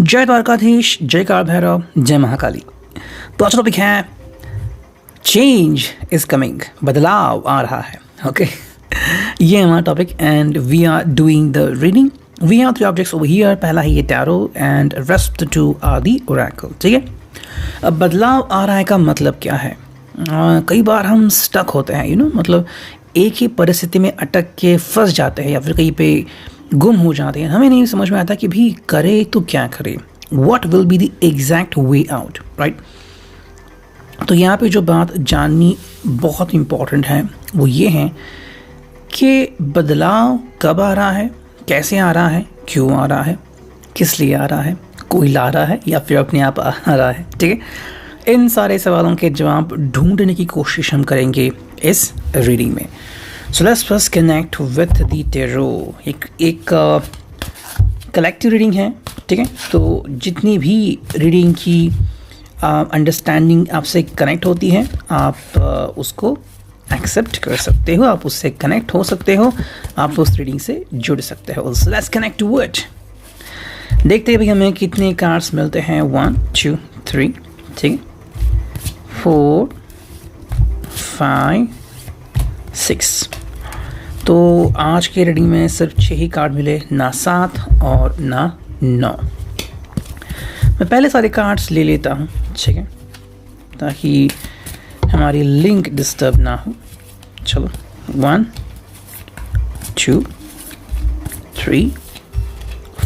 जय द्वारकाधीश, जय काल भैरव, जय महाकाली। तो आज टॉपिक है चेंज इज कमिंग, बदलाव आ रहा है। ओके ये हमारा topic and we are doing the reading. We have 3 objects over here. पहला है ये tarot and rest 2 are the oracle. ठीक है, अब बदलाव आ रहा है का मतलब क्या है? कई बार हम स्टक होते हैं, मतलब एक ही परिस्थिति में अटक के फंस जाते हैं या फिर कहीं पे गुम हो जाते हैं। हमें नहीं समझ में आता कि भी करे तो क्या करे, what will be the exact way out, right. तो यहाँ पे जो बात जाननी बहुत इम्पॉर्टेंट है वो ये है कि बदलाव कब आ रहा है, कैसे आ रहा है, क्यों आ रहा है, किस लिए आ रहा है, कोई ला रहा है या फिर अपने आप आ रहा है। ठीक है, इन सारे सवालों के जवाब ढूंढने की कोशिश हम करेंगे इस रीडिंग में। So let's first connect with the tarot. एक कलेक्टिव रीडिंग है। ठीक है, तो जितनी भी रीडिंग की अंडरस्टैंडिंग आपसे कनेक्ट होती है आप उसको एक्सेप्ट कर सकते हो, आप उससे कनेक्ट हो सकते हो, आप उस रीडिंग से जुड़ सकते हो। So let's connect to it. देखते हैं भाई हमें कितने कार्ड्स मिलते हैं। 1 2 3, ठीक है, 4 5 6। तो आज के रीडिंग में सिर्फ 6 ही कार्ड मिले, ना 7 और ना 9। मैं पहले सारे कार्ड्स ले लेता हूँ, ठीक है, ताकि हमारी लिंक डिस्टर्ब ना हो। चलो 1 2 3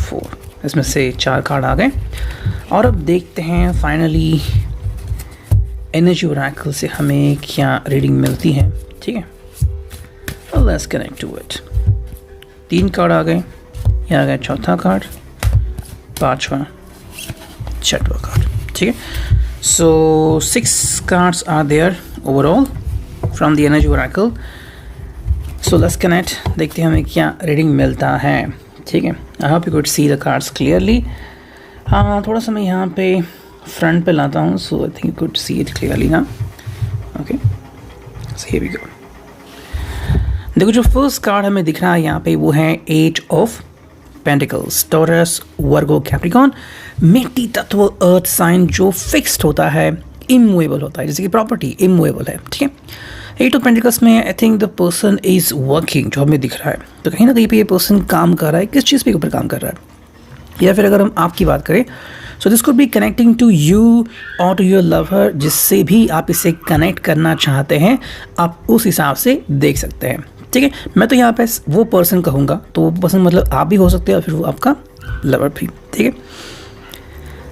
4, इसमें से 4 कार्ड आ गए। और अब देखते हैं फाइनली एनर्जी ओरेकल से हमें क्या रीडिंग मिलती है। ठीक है, let's connect to it. 3 card आ गए, ये आ गया चौथा कार्ड, 5वां, 6वां कार्ड। ठीक है, so 6 cards are there overall from the energy oracle. So let's connect, देखते हैं हमें क्या रीडिंग मिलता है। ठीक है, I hope you could see the cards clearly. हाँ, थोड़ा सा मैं यहाँ पे फ्रंट पे लाता हूँ, so I think you could see it clearly ना। Okay, so here we go. देखो, जो फर्स्ट कार्ड हमें दिख रहा है यहाँ पे वो है 8 of pentacles, taurus, Virgo, Capricorn. मिट्टी तत्व, अर्थ साइन जो फिक्स्ड होता है, इमूवेबल होता है, जैसे कि प्रॉपर्टी इमूवेबल है। ठीक है, 8 ऑफ पेंटिकल्स में आई think the person is working, जो हमें दिख रहा है। तो कहीं ना कहीं पे ये पर्सन काम कर रहा है, किस चीज़ पे ऊपर काम कर रहा है। या फिर अगर हम आपकी बात करें, so this could be connecting to you और टू योर लवर, जिससे भी आप इसे कनेक्ट करना चाहते हैं आप उस हिसाब से देख सकते हैं। ठीक है, मैं तो यहाँ पे वो पर्सन कहूँगा, तो वो पर्सन मतलब आप भी हो सकते हो और फिर वो आपका लवर भी। ठीक है,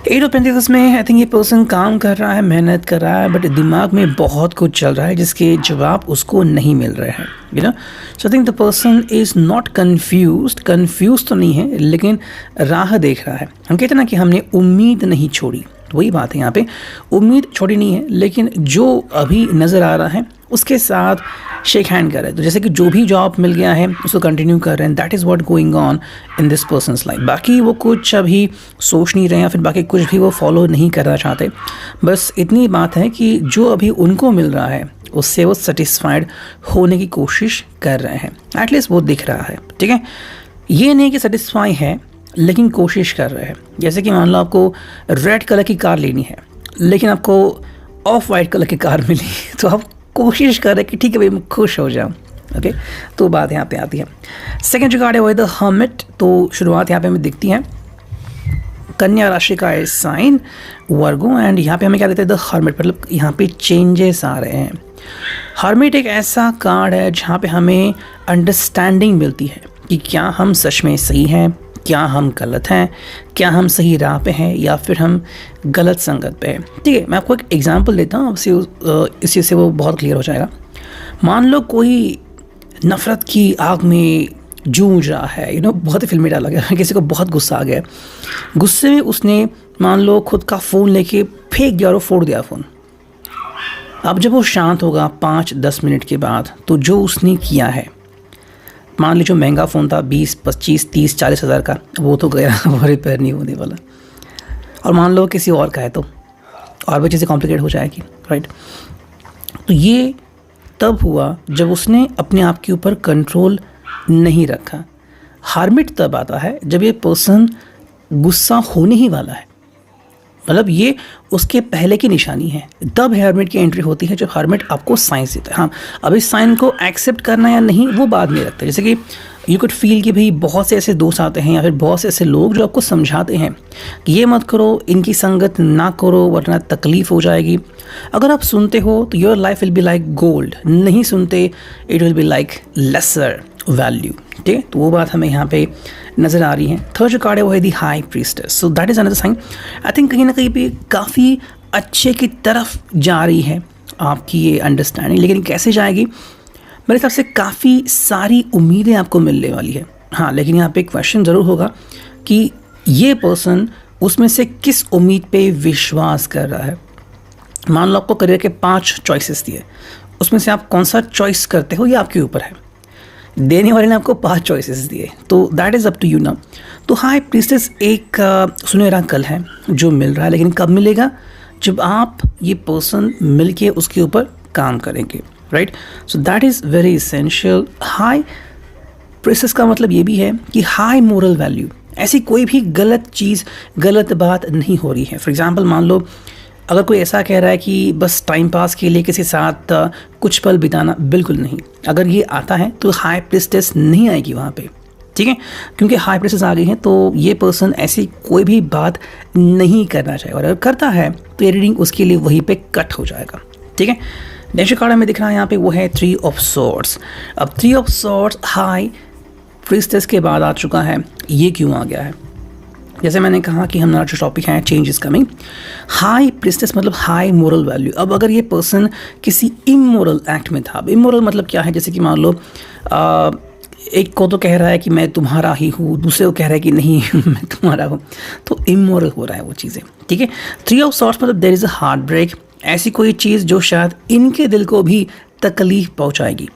8 ऑफ पेंटिकल्स में आई थिंक ये पर्सन काम कर रहा है, मेहनत कर रहा है, बट दिमाग में बहुत कुछ चल रहा है जिसके जवाब उसको नहीं मिल रहे हैं। So I think the person is not confuse तो नहीं है, लेकिन राह देख रहा है। हम कहते हैं ना कि हमने उम्मीद नहीं छोड़ी, तो वही बात है यहाँ पे, उम्मीद छोड़ी नहीं है, लेकिन जो अभी नज़र आ रहा है उसके साथ शेक हैंड कर रहे हैं। तो जैसे कि जो भी जॉब मिल गया है उसको कंटिन्यू कर रहे हैं, that is what going on in this persons life. बाकी वो कुछ अभी सोच नहीं रहे हैं, फिर बाकी कुछ भी वो फॉलो नहीं करना चाहते। बस इतनी बात है कि जो अभी उनको मिल रहा है उससे वो सेटिस्फाइड होने की कोशिश कर रहे हैं, एटलीस्ट वो दिख रहा है। ठीक है, ये नहीं कि सेटिस्फाई है, लेकिन कोशिश कर रहे हैं। जैसे कि मान लो आपको रेड कलर की कार लेनी है, लेकिन आपको ऑफ वाइट कलर की कार मिली, तो आप कोशिश कर रहे हैं कि ठीक है भाई मैं खुश हो जाऊँ। ओके, तो बात यहाँ पे आती है। सेकंड जो कार्ड है वो है द हर्मिट। तो शुरुआत यहाँ पे हमें दिखती है कन्या राशि का है साइन वर्गो, एंड यहाँ पे हमें क्या देते हैं द हर्मिट, मतलब यहाँ पे चेंजेस आ रहे हैं। हर्मिट एक ऐसा कार्ड है जहाँ पे हमें अंडरस्टैंडिंग मिलती है कि क्या हम सच में सही हैं, क्या हम गलत हैं, क्या हम सही राह पे हैं या फिर हम गलत संगत पे हैं। ठीक है, मैं आपको एक एग्जांपल देता हूँ, इस चीज़ से वो बहुत क्लियर हो जाएगा। मान लो कोई नफ़रत की आग में जूझ रहा है, बहुत ही फिल्मी डायलॉग है, किसी को बहुत गुस्सा आ गया, गुस्से में उसने मान लो खुद का फ़ोन लेके फेंक दिया और फोड़ दिया फ़ोन। अब जब वो शांत होगा 5-10 मिनट के बाद, तो जो उसने किया है, मान लीजिए महंगा फ़ोन था 20, 25, 30, 40 हज़ार का, वो तो गया, वो रिपेयर नहीं होने वाला। और मान लो किसी और का है तो और भी चीज़ें कॉम्प्लिकेट हो जाएगी, राइट। तो ये तब हुआ जब उसने अपने आप के ऊपर कंट्रोल नहीं रखा। हार्मिट तब आता है जब ये पर्सन गुस्सा होने ही वाला है, मतलब ये उसके पहले की निशानी है। तब हर्मिट की एंट्री होती है जब हर्मिट आपको साइंस देता है। हाँ, अब इस साइन को एक्सेप्ट करना या नहीं वो बाद में रखता है। जैसे कि यू कुड फील कि भाई बहुत से ऐसे दोस्त आते हैं या फिर बहुत से ऐसे लोग जो आपको समझाते हैं कि ये मत करो, इनकी संगत ना करो वरना तकलीफ हो जाएगी। अगर आप सुनते हो तो your life will be like gold, नहीं सुनते it will be like lesser value. ठीक है, तो वो बात हमें यहाँ पे नज़र आ रही है। थर्ड जो कार्ड है वो है the high priestess. So that is another sign. I think कहीं ना कहीं पे काफ़ी अच्छे की तरफ जा रही है आपकी ये अंडरस्टैंडिंग, लेकिन कैसे जाएगी? मेरे हिसाब से काफ़ी सारी उम्मीदें आपको मिलने वाली है। हाँ, लेकिन यहाँ पे एक क्वेश्चन ज़रूर होगा कि ये पर्सन उसमें से किस उम्मीद पे विश्वास कर रहा है। मान लो आपको करियर के 5 चॉइसेस दिए, उसमें से आप कौन सा चॉइस करते हो ये आपके ऊपर है। देने वाले ने आपको 5 चॉइसेस दिए, तो that is up to you ना। तो हाई प्रीस्टेस एक सुनहरा कल है जो मिल रहा है, लेकिन कब मिलेगा? जब आप ये पर्सन मिल के उसके ऊपर काम करेंगे, right? So that is very essential. High priestess का मतलब ये भी है कि हाई मोरल वैल्यू, ऐसी कोई भी गलत चीज़, गलत बात नहीं हो रही है। फॉर एग्जाम्पल, मान लो अगर कोई ऐसा कह रहा है कि बस टाइम पास के लिए किसी साथ कुछ पल बिताना, बिल्कुल नहीं। अगर ये आता है तो हाई प्रीस्टेस नहीं आएगी वहाँ पे, ठीक है? क्योंकि हाई प्रीस्टेस आ गई है तो ये पर्सन ऐसी कोई भी बात नहीं करना चाहिए, और अगर करता है तो ये रीडिंग उसके लिए वहीं पे कट हो जाएगा, ठीक है? नेक्स्ट कार्ड में दिख रहा है यहाँ पे वो है 3 ऑफ सॉर्ड्स। अब 3 ऑफ सॉर्ड्स हाई प्रीस्टेस के बाद आ चुका है। ये क्यों आ गया है? जैसे मैंने कहा कि हमारा जो टॉपिक है change is coming. High priestess मतलब हाई मोरल वैल्यू। अब अगर ये पर्सन किसी इमोरल एक्ट में था, इमोरल मतलब क्या है? जैसे कि मान लो एक को तो कह रहा है कि मैं तुम्हारा ही हूँ, दूसरे को कह रहा है कि नहीं मैं तुम्हारा हूँ, तो इमोरल हो रहा है वो चीज़ें, ठीक है? 3 ऑफ सॉर्ड्स मतलब there is a heart break, ऐसी कोई चीज़ जो शायद इनके दिल को भी तकलीफ पहुंचाएगी।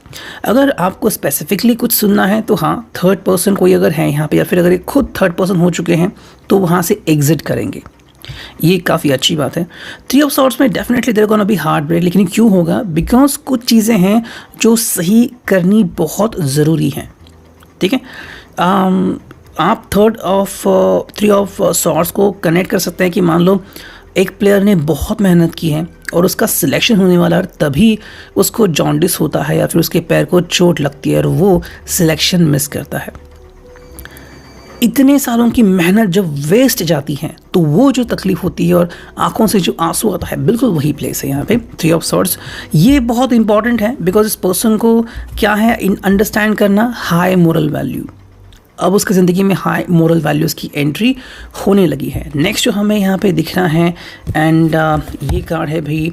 अगर आपको स्पेसिफिकली कुछ सुनना है तो हाँ, थर्ड पर्सन कोई अगर है यहाँ पे, या फिर अगर ये खुद थर्ड पर्सन हो चुके हैं तो वहाँ से एग्जिट करेंगे, ये काफ़ी अच्छी बात है। 3 ऑफ सॉर्ड्स में definitely there gonna be heart break, लेकिन क्यों होगा? बिकॉज कुछ चीज़ें हैं जो सही करनी बहुत ज़रूरी हैं, ठीक है? आप 3 ऑफ सॉर्ड्स को कनेक्ट कर सकते हैं कि मान लो एक प्लेयर ने बहुत मेहनत की है और उसका सिलेक्शन होने वाला है, तभी उसको जॉन्डिस होता है या फिर उसके पैर को चोट लगती है और वो सिलेक्शन मिस करता है। इतने सालों की मेहनत जब वेस्ट जाती है तो वो जो तकलीफ होती है और आंखों से जो आंसू आता है, बिल्कुल वही प्लेस है यहाँ पे 3 ऑफ सॉर्ड्स। ये बहुत इंपॉर्टेंट है बिकॉज इस पर्सन को क्या है अंडरस्टैंड करना, हाई मोरल वैल्यू। अब उसकी ज़िंदगी में हाई मोरल वैल्यूज़ की एंट्री होने लगी है। नेक्स्ट जो हमें यहाँ पे दिख रहा है एंड ये कार्ड है भाई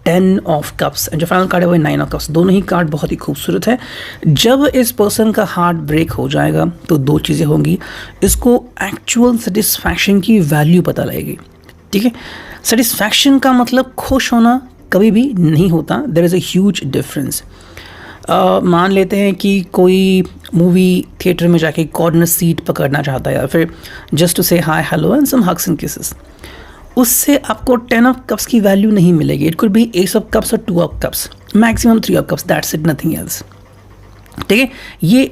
10 ऑफ कप्स, जो फाइनल कार्ड है वो 9 ऑफ कप्स। दोनों ही कार्ड बहुत ही खूबसूरत है। जब इस पर्सन का हार्ट ब्रेक हो जाएगा तो 2 चीज़ें होंगी, इसको एक्चुअल सेटिस्फैक्शन की वैल्यू पता लगेगी, ठीक है? सेटिस्फैक्शन का मतलब खुश होना कभी भी नहीं होता, there is a huge difference. मान लेते हैं कि कोई मूवी थिएटर में जाके कॉर्नर सीट पकड़ना चाहता है या फिर just to say hi hello and some hugs and kisses, उससे आपको 10 ऑफ कप्स की वैल्यू नहीं मिलेगी। It could be ace of cups और 2 of cups, maximum 3 of cups, that's it, nothing else, ठीक है? ये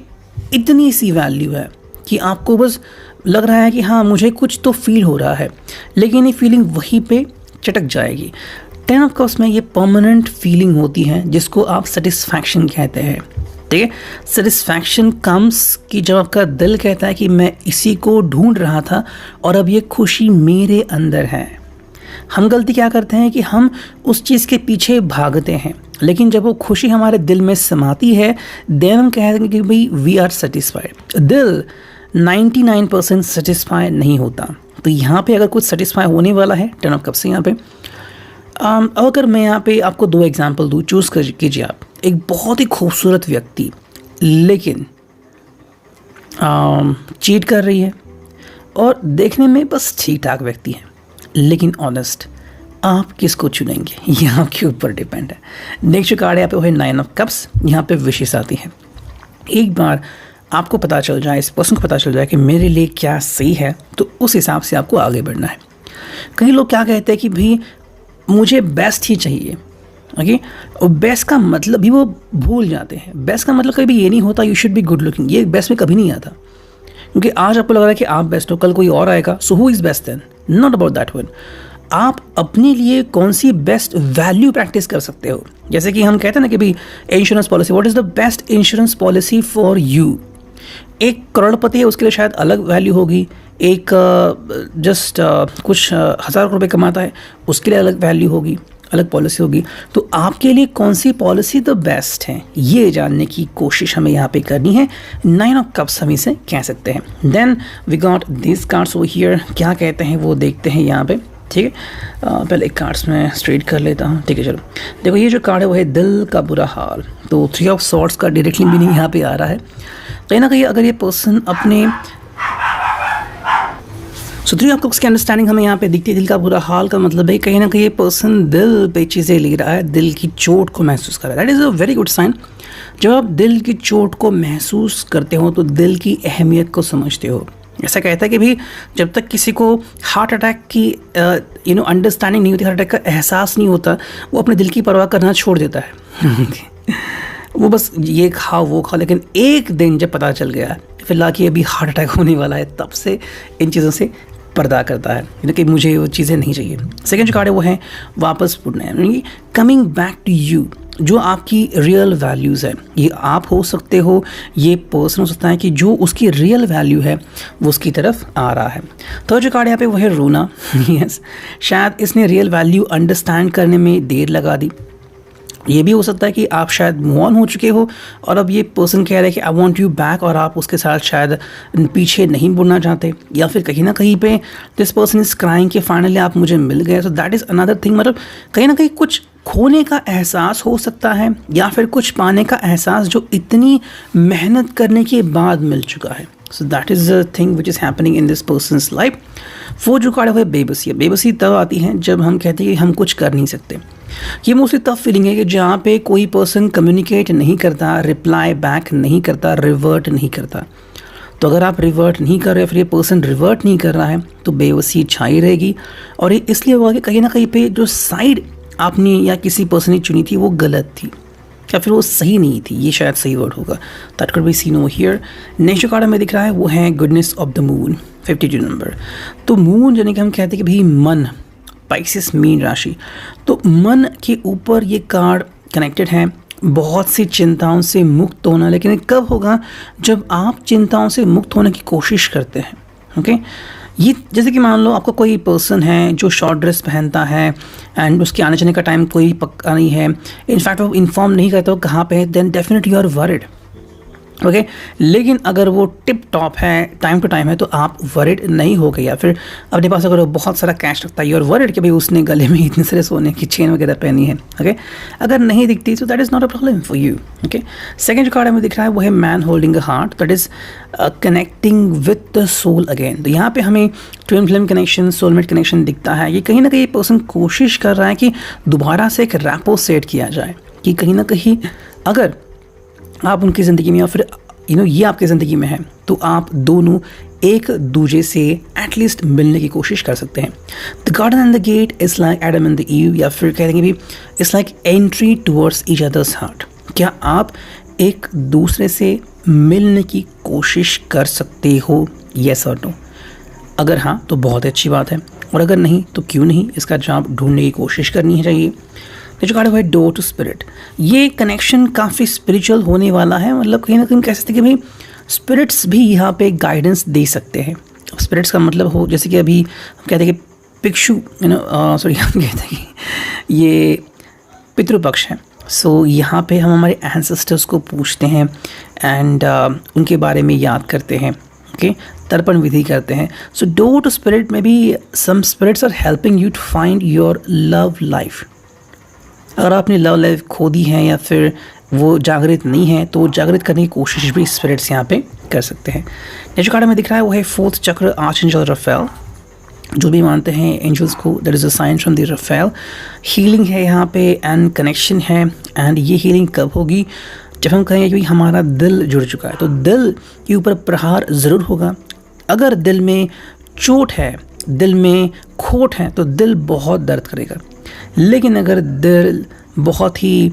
इतनी सी वैल्यू है कि आपको बस लग रहा है कि हाँ मुझे कुछ तो फील हो रहा है, लेकिन ये फीलिंग वहीं पे चटक जाएगी। 10 ऑफ कप्स में ये परमानेंट फीलिंग होती है जिसको आप सेटिस्फैक्शन कहते हैं, ठीक है? सेटिस्फैक्शन कम्स कि जब आपका दिल कहता है कि मैं इसी को ढूंढ रहा था और अब ये खुशी मेरे अंदर है। हम गलती क्या करते हैं कि हम उस चीज़ के पीछे भागते हैं, लेकिन जब वो खुशी हमारे दिल में समाती है देन हम कहते हैं कि भाई वी आर सेटिस्फाइड। दिल 99% सेटिस्फाई नहीं होता, तो यहाँ पे अगर कुछ सेटिस्फाई होने वाला है 10 ऑफ कप्स से यहाँ पे। अगर मैं यहाँ पे आपको 2 एग्जाम्पल दूँ, चूज़ कीजिए आप। एक बहुत ही खूबसूरत व्यक्ति लेकिन चीट कर रही है, और देखने में बस ठीक ठाक व्यक्ति है लेकिन ऑनेस्ट, आप किसको चुनेंगे? ये आपके ऊपर डिपेंड है। नेक्स्ट कार्ड यहाँ पे वो है 9 ऑफ कप्स। यहाँ पे विशेष आती है। एक बार आपको पता चल जाए, इस पर्सन को पता चल जाए कि मेरे लिए क्या सही है, तो उस हिसाब से आपको आगे बढ़ना है। कई लोग क्या कहते हैं कि भाई मुझे बेस्ट ही चाहिए, ओके? और बेस्ट का मतलब भी वो भूल जाते हैं। बेस्ट का मतलब कभी ये नहीं होता you should be good looking, ये बेस्ट में कभी नहीं आता। क्योंकि आज आपको लग रहा है कि आप बेस्ट हो, कल कोई और आएगा, so who is best then? Not about that one. आप अपने लिए कौन सी बेस्ट वैल्यू प्रैक्टिस कर सकते हो। जैसे कि हम कहते हैं ना कि भाई insurance policy, what is the best insurance policy for you. एक करोड़पति है, उसके लिए शायद अलग वैल्यू होगी, एक जस्ट कुछ हज़ार रुपये कमाता है, उसके लिए अलग वैल्यू होगी, अलग पॉलिसी होगी। तो आपके लिए कौन सी पॉलिसी द बेस्ट है, ये जानने की कोशिश हमें यहाँ पे करनी है। 9 ऑफ कप्स हम इसे कह सकते हैं। Then we got this cards over here, क्या कहते हैं वो देखते हैं यहाँ पे, ठीक है। पहले एक कार्ड्स में स्ट्रेट कर लेता हूँ, ठीक है। चलो देखो, ये जो कार्ड है वो है दिल का बुरा हाल। तो 3 ऑफ सॉर्ड्स का डायरेक्टली मीनिंग यहाँ पे आ रहा है। कहीं ना कहीं अगर ये पर्सन अपने 3 ऑफ कप्स की अंडरस्टैंडिंग हमें यहाँ पे दिखती है। दिल का बुरा हाल का मतलब है कहीं ना कहीं ये पर्सन दिल पे चीज़ें ले रहा है, दिल की चोट को महसूस कर रहा है। That is a very good sign. जब आप दिल की चोट को महसूस करते हो तो दिल की अहमियत को समझते हो। ऐसा कहता है कि भाई जब तक किसी को हार्ट अटैक की अंडरस्टैंडिंग नहीं होती, हार्ट अटैक का एहसास नहीं होता, वो अपने दिल की परवाह करना छोड़ देता है। वो बस ये खा वो खा, लेकिन एक दिन जब पता चल गया फिलहाल कि अभी हार्ट अटैक होने वाला है, तब से इन चीज़ों से पर्दा करता है कि मुझे वो चीज़ें नहीं चाहिए। सेकेंड जो कार्ड है वो है वापस मुड़ना, यानी कमिंग बैक टू यू। जो आपकी रियल वैल्यूज़ है, ये आप हो सकते हो, ये पर्सन हो सकता है कि जो उसकी रियल वैल्यू है वो उसकी तरफ आ रहा है। थर्ड जो कार्ड यहाँ पे वो है रोना। यस, शायद इसने रियल वैल्यू अंडरस्टैंड करने में देर लगा दी। ये भी हो सकता है कि आप शायद मूव ऑन हो चुके हो और अब ये पर्सन कह रहा है कि आई वांट यू बैक, और आप उसके साथ शायद पीछे नहीं मुड़ना चाहते, या फिर कहीं ना कहीं पे दिस पर्सन इज क्राइंग कि फाइनली आप मुझे मिल गए। सो दैट इज़ अनदर थिंग। मतलब कहीं ना कहीं कुछ खोने का एहसास हो सकता है, या फिर कुछ पाने का एहसास जो इतनी मेहनत करने के बाद मिल चुका है। सो that is the thing which is happening in this persons life. वो जो कार्ड है बेबसी है। बेबसी तब आती है जब हम कहते हैं कि हम कुछ कर नहीं सकते। ये मोस्टली टफ फीलिंग है कि जहाँ पे कोई पर्सन कम्युनिकेट नहीं करता, रिप्लाई बैक नहीं करता, रिवर्ट नहीं करता। तो अगर आप रिवर्ट नहीं कर रहे, फिर ये पर्सन रिवर्ट नहीं कर रहा है, तो बेबसी छाई रहेगी। और ये इसलिए हुआ कि कहीं ना कहीं पे जो साइड आपने या किसी पर्सन ने चुनी थी वो गलत थी, या फिर वो सही नहीं थी, ये शायद सही वर्ड होगा। That could be seen over here. Next जो कार्ड हमें दिख रहा है वो है goodness of the moon, 52 number. तो मून यानी कि हम कहते हैं कि भाई मन, पाइसेस मीन राशि, तो मन के ऊपर ये कार्ड कनेक्टेड है। बहुत सी चिंताओं से मुक्त होना, लेकिन कब होगा? जब आप चिंताओं से मुक्त होने की कोशिश करते हैं। ओके, ये जैसे कि मान लो आपका कोई पर्सन है जो शॉर्ट ड्रेस पहनता है एंड उसके आने जाने का टाइम कोई पक्का नहीं है, इनफैक्ट वो इन्फॉर्म नहीं करता वो कहाँ पे है, then definitely you are worried. Okay, लेकिन अगर वो टिप टॉप है, टाइम टू टाइम है, तो आप वरिड नहीं हो गए। या फिर अपने पास अगर वो बहुत सारा कैश रखता है, यू आर वरिड कि भाई उसने गले में इतने सारे सोने की चेन वगैरह पहनी है। ओके, अगर नहीं दिखती तो that is not a problem for you. Okay, second जो कार्ड हमें दिख रहा है वो है man holding a heart, that is connecting with the soul again. तो यहाँ पे हमें twin flame connection, soulmate connection दिखता है। ये कहीं ना कहीं पर्सन कोशिश कर रहा है कि दोबारा से एक रैपो सेट किया जाए, कि कहीं ना कहीं अगर आप उनकी ज़िंदगी में या फिर ये आपकी ज़िंदगी में है, तो आप दोनों एक दूसरे से एटलीस्ट मिलने की कोशिश कर सकते हैं। The garden and the gate is like Adam and the Eve, या फिर कह देंगे भी it's like entry towards each others heart. क्या आप एक दूसरे से मिलने की कोशिश कर सकते हो? येस और नो। अगर हाँ तो बहुत अच्छी बात है, और अगर नहीं तो क्यों नहीं, इसका जवाब ढूंढने की कोशिश करनी चाहिए। जो कार्ड है डोर टू स्पिरिट, ये कनेक्शन काफ़ी स्पिरिचुअल होने वाला है। मतलब कहीं ना कहीं कह सकते हैं कि भाई स्पिरिट्स भी यहाँ पे गाइडेंस दे सकते हैं। स्पिरिट्स का मतलब हो जैसे कि अभी हम कहते हैं कि पिक्षु सॉरी हम कहते हैं कि ये पितृपक्ष है। सो यहाँ पे हम हमारे एंसेस्टर्स को पूछते हैं एंड उनके बारे में याद करते हैं। ओके, तर्पण विधि करते हैं। सो डोर टू स्पिरिट में भी some spirits are helping you to find your love life. अगर आपने लव लाइफ खो दी है या फिर वो जागृत नहीं है, तो जागृत करने की कोशिश भी स्पिरिट्स यहाँ पे कर सकते हैं। नेक्स्ट कार्ड में दिख रहा है वो है फोर्थ चक्र, आर्चएंजल रफेल। जो भी मानते हैं एंजल्स को, that is a sign from the Raphael. Healing है यहाँ पे एंड कनेक्शन है, एंड ये हीलिंग कब होगी? जब हम कहेंगे कि हमारा दिल जुड़ चुका है, तो दिल के ऊपर प्रहार ज़रूर होगा। अगर दिल में चोट है, दिल में खोट है, तो दिल बहुत दर्द करेगा। लेकिन अगर दिल बहुत ही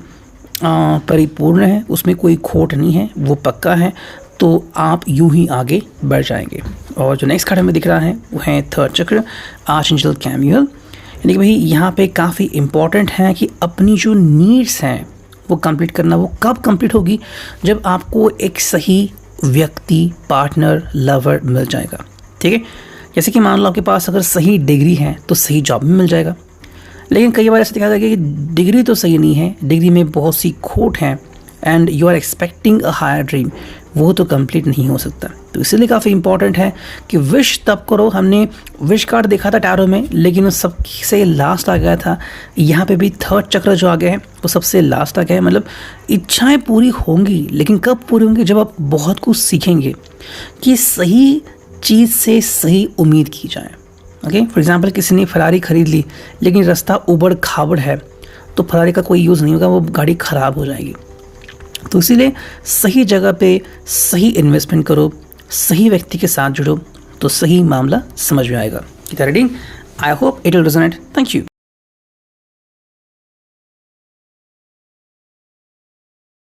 परिपूर्ण है, उसमें कोई खोट नहीं है, वो पक्का है, तो आप यूं ही आगे बढ़ जाएंगे। और जो नेक्स्ट कार्ड हमें दिख रहा है वो है थर्ड चक्र, आर्चएंजल कैमियल। यानी कि भाई यहाँ पे काफ़ी इम्पॉर्टेंट है कि अपनी जो नीड्स हैं वो कंप्लीट करना। वो कब कंप्लीट होगी? जब आपको एक सही व्यक्ति, पार्टनर, लवर मिल जाएगा। ठीक है, जैसे कि मान लो आपके पास अगर सही डिग्री है तो सही जॉब भी मिल जाएगा, लेकिन कई बार ऐसा देखा गया कि डिग्री तो सही नहीं है, डिग्री में बहुत सी खोट हैं and you are expecting a higher dream, वो तो कंप्लीट नहीं हो सकता। तो इसीलिए काफ़ी इंपॉर्टेंट है कि विश तब करो। हमने विश कार्ड देखा था टैरो में, लेकिन उस सबसे लास्ट आ गया था। यहाँ पे भी थर्ड चक्र जो आ गया है वो सबसे लास्ट आ गया है। मतलब इच्छाएं पूरी होंगी, लेकिन कब पूरी होंगी? जब आप बहुत कुछ सीखेंगे कि सही चीज़ से सही उम्मीद की जाए। ओके, फॉर एग्जांपल किसी ने फरारी ख़रीद ली लेकिन रास्ता उबड़ खाबड़ है, तो फरारी का कोई यूज़ नहीं होगा, वो गाड़ी ख़राब हो जाएगी। तो इसीलिए सही जगह पे सही इन्वेस्टमेंट करो, सही व्यक्ति के साथ जुड़ो, तो सही मामला समझ में आएगा। Reading, I hope it will resonate. Thank you.